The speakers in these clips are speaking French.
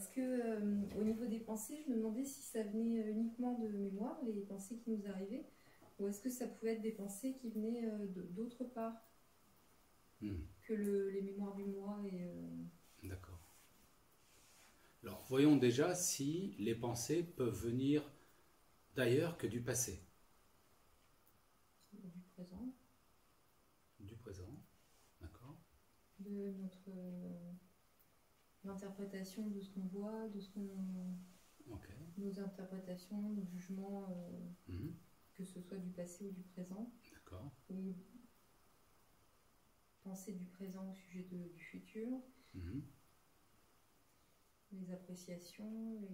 Est-ce que, au niveau des pensées, je me demandais si ça venait uniquement de mémoire, les pensées qui nous arrivaient, ou est-ce que ça pouvait être des pensées qui venaient d'autre part que les mémoires du moi et... D'accord. Alors, voyons déjà si les pensées peuvent venir d'ailleurs que du passé. Du présent. Du présent, d'accord. De notre l'interprétation de ce qu'on voit, de ce qu'on... Okay. Nos interprétations, nos jugements, que ce soit du passé ou du présent. D'accord. Ou penser du présent au sujet du futur. Les appréciations,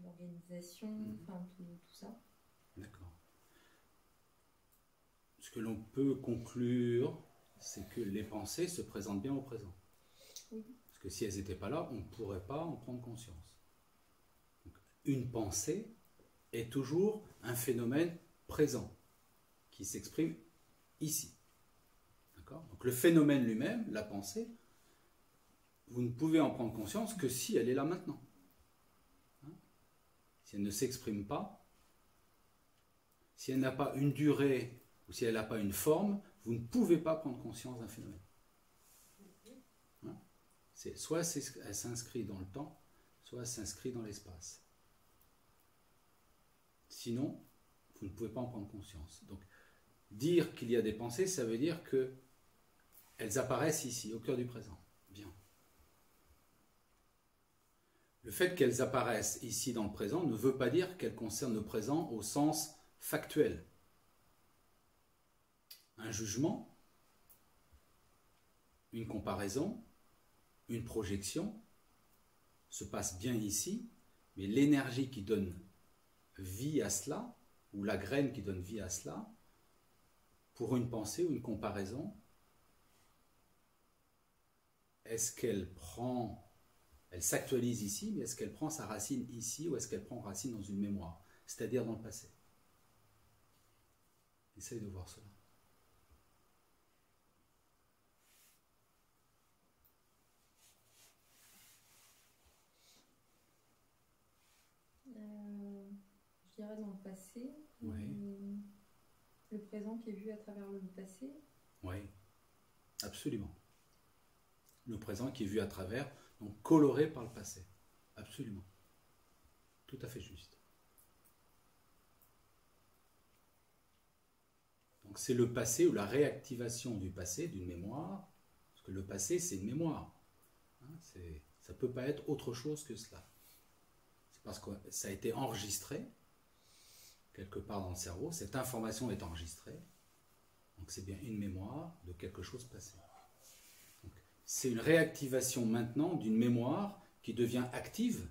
l'organisation, enfin tout ça. D'accord. Ce que l'on peut conclure, c'est que les pensées se présentent bien au présent. Oui. Parce que si elles n'étaient pas là, on ne pourrait pas en prendre conscience. Donc, une pensée est toujours un phénomène présent qui s'exprime ici. D'accord ? Donc le phénomène lui-même, la pensée, vous ne pouvez en prendre conscience que si elle est là maintenant. Si elle ne s'exprime pas, si elle n'a pas une durée ou si elle n'a pas une forme, vous ne pouvez pas prendre conscience d'un phénomène. Soit elle s'inscrit dans le temps, soit elle s'inscrit dans l'espace. Sinon, vous ne pouvez pas en prendre conscience. Donc, dire qu'il y a des pensées, ça veut dire qu'elles apparaissent ici, au cœur du présent. Bien. Le fait qu'elles apparaissent ici dans le présent ne veut pas dire qu'elles concernent le présent au sens factuel. Un jugement, une comparaison, une projection se passe bien ici, mais l'énergie qui donne vie à cela, ou la graine qui donne vie à cela, pour une pensée ou une comparaison, est-ce qu'elle elle s'actualise ici, mais est-ce qu'elle prend sa racine ici ou est-ce qu'elle prend racine dans une mémoire, c'est-à-dire dans le passé? Essaye de voir cela. Je dirais dans le passé, oui. Le présent qui est vu à travers le passé. Oui, absolument. Le présent qui est vu à travers, donc coloré par le passé. Absolument. Tout à fait juste. Donc c'est le passé ou la réactivation du passé, d'une mémoire, parce que le passé c'est une mémoire. Ça ne peut pas être autre chose que cela. C'est parce que ça a été enregistré, quelque part dans le cerveau, cette information est enregistrée, donc c'est bien une mémoire de quelque chose passé. C'est une réactivation maintenant d'une mémoire qui devient active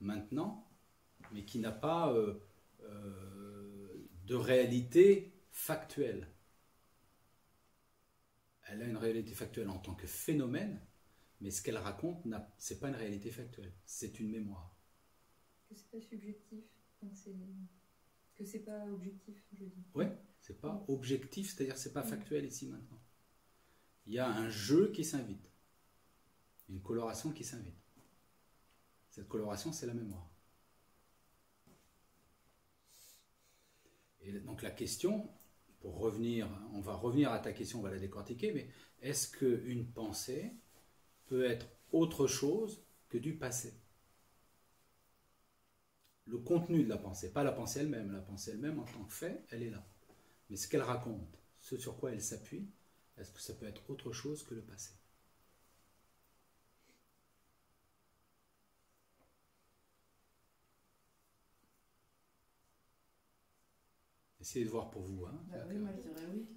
maintenant, mais qui n'a pas de réalité factuelle. Elle a une réalité factuelle en tant que phénomène, mais ce qu'elle raconte, ce n'est pas une réalité factuelle, c'est une mémoire. Que c'est pas subjectif, que c'est pas objectif, je dis. Oui, c'est pas objectif, c'est-à-dire c'est pas factuel ici maintenant. Il y a un jeu qui s'invite, une coloration qui s'invite. Cette coloration, c'est la mémoire. Et donc la question, pour revenir, on va revenir à ta question, on va la décortiquer, mais est-ce qu'une pensée peut être autre chose que du passé? Le contenu de la pensée, pas la pensée elle-même. La pensée elle-même, en tant que fait, elle est là. Mais ce qu'elle raconte, ce sur quoi elle s'appuie, est-ce que ça peut être autre chose que le passé? Essayez de voir pour vous. Hein. Bah oui, moi je dirais oui.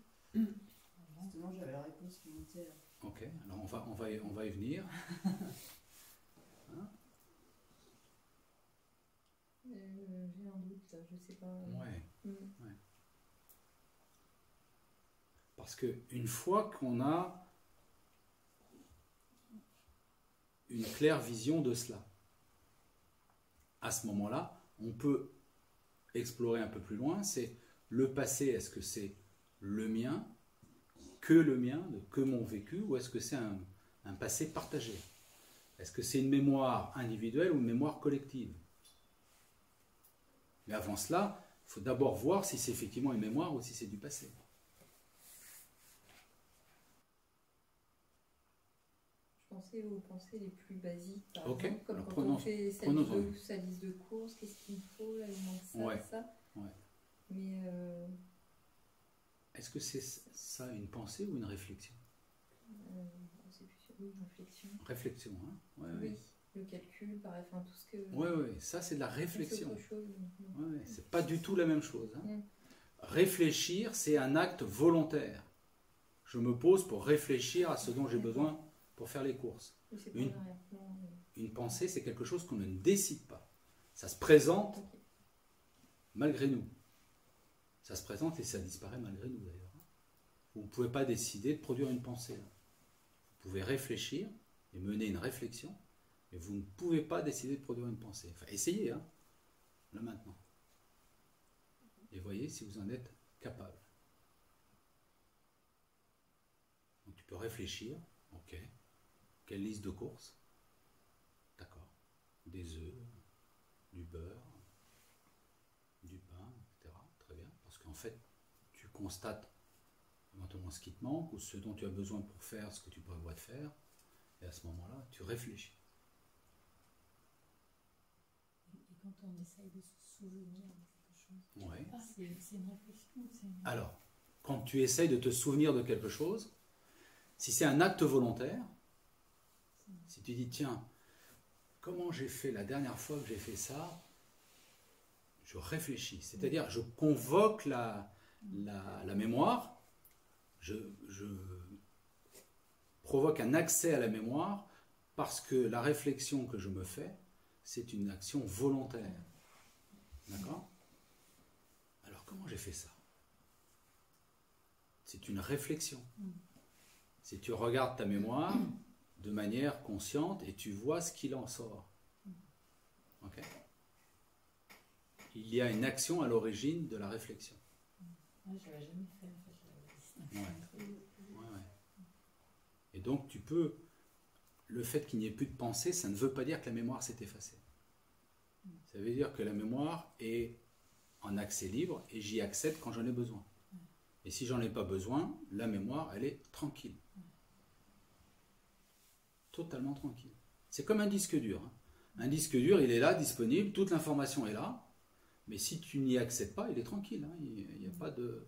Justement, j'avais la réponse qui montait. Ok, alors on va y venir. Hein? J'ai un doute, je sais pas. Ouais. Ouais. Parce qu'une fois qu'on a une claire vision de cela, à ce moment-là, on peut explorer un peu plus loin, c'est le passé, est-ce que c'est le mien, que mon vécu, ou est-ce que c'est un passé partagé. Est-ce que c'est une mémoire individuelle ou une mémoire collective? Mais avant cela, il faut d'abord voir si c'est effectivement une mémoire ou si c'est du passé. Je pensais aux pensées les plus basiques, par Ok. exemple, comme Alors, quand on fait sa liste de courses, qu'est-ce qu'il me faut, là, il manque ça, Ouais. ça. Ouais. Mais Est-ce que c'est ça une pensée ou une réflexion? c'est plus une réflexion. Réflexion, hein? Ouais, Oui, ouais. le calcul, pareil, enfin tout ce que... Oui, oui, ça c'est de la réflexion. C'est autre chose. Ouais, c'est pas du tout la même chose. Hein. Mm. Réfléchir, c'est un acte volontaire. Je me pose pour réfléchir à ce dont j'ai besoin pour faire les courses. Oui, c'est pas un arrière-plan, Une pensée, c'est quelque chose qu'on ne décide pas. Ça se présente malgré nous. Ça se présente et ça disparaît malgré nous d'ailleurs. Vous ne pouvez pas décider de produire une pensée. Vous pouvez réfléchir et mener une réflexion, mais vous ne pouvez pas décider de produire une pensée. Enfin, essayez, hein, là maintenant. Et voyez si vous en êtes capable. Donc tu peux réfléchir, ok, quelle liste de courses? D'accord. Des œufs, du beurre, du pain, etc. Très bien. Parce qu'en fait, tu constates éventuellement ce qui te manque ou ce dont tu as besoin pour faire ce que tu prévois de faire. Et à ce moment-là, tu réfléchis. Et quand on essaye de se souvenir de quelque chose, Ouais. c'est une réflexion. Alors, quand tu essayes de te souvenir de quelque chose, si c'est un acte volontaire, si tu dis, tiens, comment j'ai fait la dernière fois que j'ai fait ça, je réfléchis. C'est-à-dire, je convoque la mémoire, je provoque un accès à la mémoire parce que la réflexion que je me fais, c'est une action volontaire. D'accord? Alors, comment j'ai fait ça? C'est une réflexion. Si tu regardes ta mémoire de manière consciente et tu vois ce qu'il en sort. Ok? Il y a une action à l'origine de la réflexion. Je n'avais jamais fait en fait la liste. Ouais. Et donc tu peux, le fait qu'il n'y ait plus de pensée, ça ne veut pas dire que la mémoire s'est effacée. Ça veut dire que la mémoire est en accès libre et j'y accède quand j'en ai besoin. Et si j'en ai pas besoin, la mémoire, elle est tranquille. Totalement tranquille. C'est comme un disque dur. Hein. Un disque dur, il est là, disponible, toute l'information est là, mais si tu n'y accèdes pas, il est tranquille. Hein. Il n'y a pas de...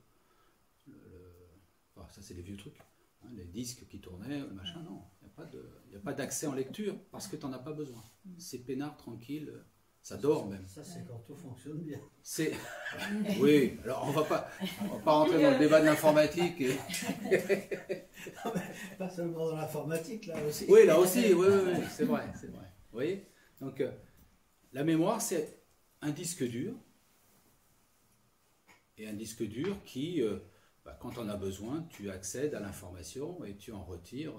Enfin, ça, c'est des vieux trucs. Hein, les disques qui tournaient, le machin, non. Il n'y a pas d'accès en lecture parce que tu n'en as pas besoin. C'est peinard, tranquille, ça dort même. Ça, c'est quand tout fonctionne bien. C'est... Oui, alors on va pas rentrer dans le débat de l'informatique. Et... Pas seulement dans l'informatique, là aussi. Oui, là aussi, oui, c'est vrai. Vous voyez? Donc, la mémoire, c'est un disque dur. Et un disque dur qui, quand on a besoin, tu accèdes à l'information et tu en retires.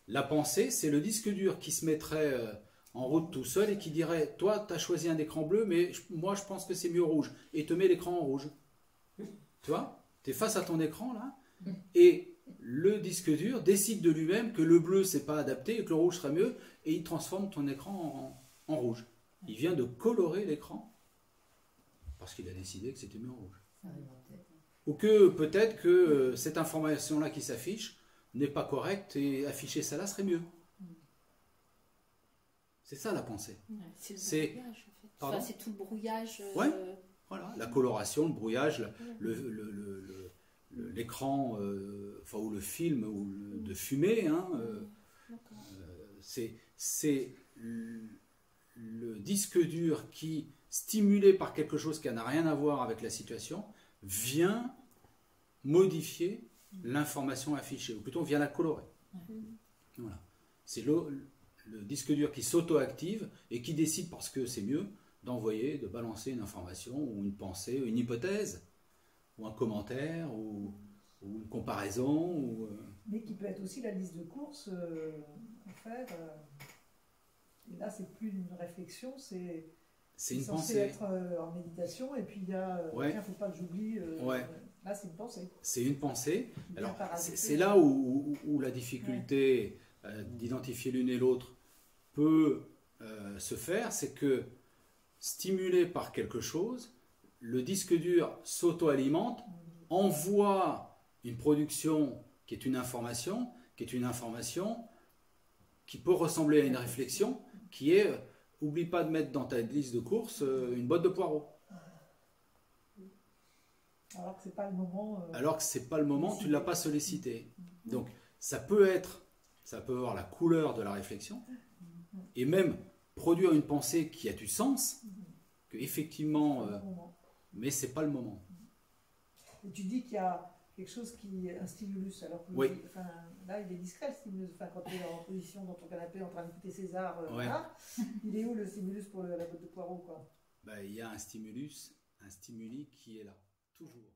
La pensée, c'est le disque dur qui se mettrait en route tout seul et qui dirait, toi, tu as choisi un écran bleu, mais moi, je pense que c'est mieux rouge. Et te met l'écran en rouge. Tu vois? Tu es face à ton écran, là, et le disque dur décide de lui-même que le bleu, c'est pas adapté et que le rouge serait mieux, et il transforme ton écran en rouge. Il vient de colorer l'écran parce qu'il a décidé que c'était mieux en rouge. Ou que peut-être que cette information-là qui s'affiche n'est pas correcte et afficher ça là serait mieux. C'est ça la pensée. C'est le brouillage en fait. Enfin, c'est tout le brouillage. Ouais. Voilà, la coloration, le brouillage, l'écran, ou le film ou de fumée. Hein, c'est le disque dur qui, stimulé par quelque chose qui n'a rien à voir avec la situation, vient modifier l'information affichée, ou plutôt vient la colorer. Voilà. C'est le disque dur qui s'auto-active et qui décide, parce que c'est mieux, de balancer une information ou une pensée, une hypothèse, ou un commentaire, ou une comparaison. Mais qui peut être aussi la liste de courses à faire. Et là, c'est plus une réflexion, c'est C'est une censé pensée. être en méditation, et puis il y a, tiens, faut pas que j'oublie. Là, c'est une pensée. C'est une pensée. Bien Alors, parasité. c'est là où la difficulté d'identifier l'une et l'autre peut se faire, c'est que stimulé par quelque chose, le disque dur s'auto-alimente, envoie une production qui est une information, qui peut ressembler à une réflexion, qui est oublie pas de mettre dans ta liste de courses une botte de poireaux. Alors que c'est pas le moment. Alors que c'est pas le moment, tu ne l'as pas sollicité. Donc ça peut avoir la couleur de la réflexion, et même produire une pensée qui a du sens, que effectivement, mais c'est pas le moment. Et tu dis qu'il y a quelque chose qui est un stimulus, alors que oui. Là il est discret le stimulus, quand tu es en position dans ton canapé en train d'écouter César, voilà. Il est où le stimulus pour la botte de poireaux, quoi? Il y a un stimuli qui est là, toujours.